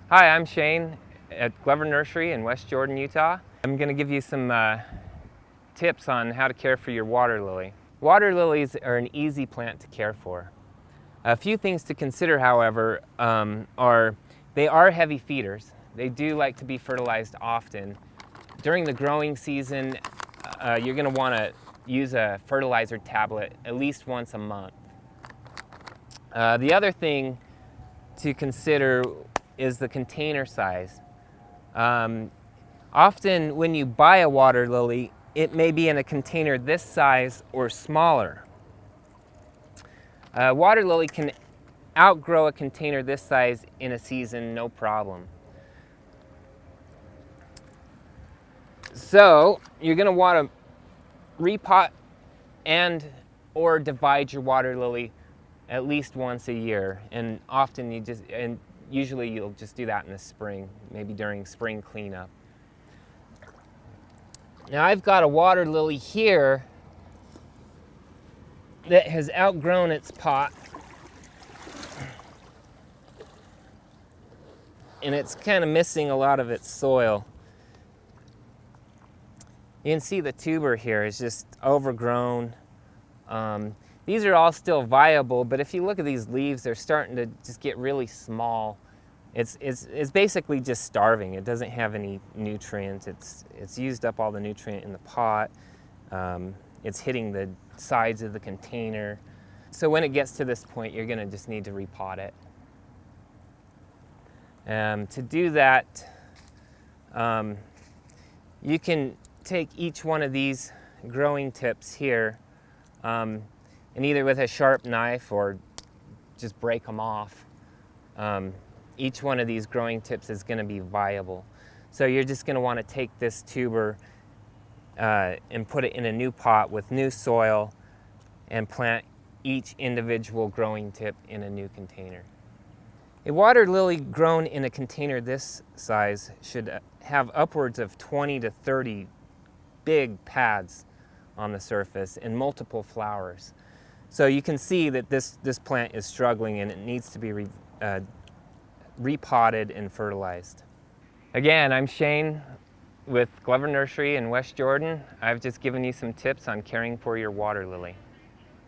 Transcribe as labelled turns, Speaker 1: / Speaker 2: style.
Speaker 1: Hi, I'm Shane at Glover Nursery in West Jordan, Utah. I'm going to give you some tips on how to care for your water lily. Water lilies are an easy plant to care for. A few things to consider, however, are they are heavy feeders. They do like to be fertilized often. During the growing season, you're going to want to use a fertilizer tablet at least once a month. The other thing to consider is the container size. Often when you buy a water lily, it may be in a container this size or smaller. Water lily can outgrow a container this size in a season, no problem. So you're going to want to repot and or divide your water lily at least once a year, and often usually you'll just do that in the spring, maybe during spring cleanup. Now I've got a water lily here that has outgrown its pot, and it's kind of missing a lot of its soil. You can see the tuber here is just overgrown. These are all still viable, but if you look at these leaves, they're starting to just get really small. It's basically just starving. It doesn't have any nutrient. It's used up all the nutrient in the pot. It's hitting the sides of the container. So when it gets to this point, you're going to just need to repot it. To do that, you can take each one of these growing tips here, and either with a sharp knife or just break them off. Each one of these growing tips is going to be viable. So you're just going to want to take this tuber and put it in a new pot with new soil and plant each individual growing tip in a new container. A water lily grown in a container this size should have upwards of 20 to 30 big pads on the surface and multiple flowers. So you can see that this plant is struggling and it needs to be repotted and fertilized. Again, I'm Shane with Glover Nursery in West Jordan. I've just given you some tips on caring for your water lily.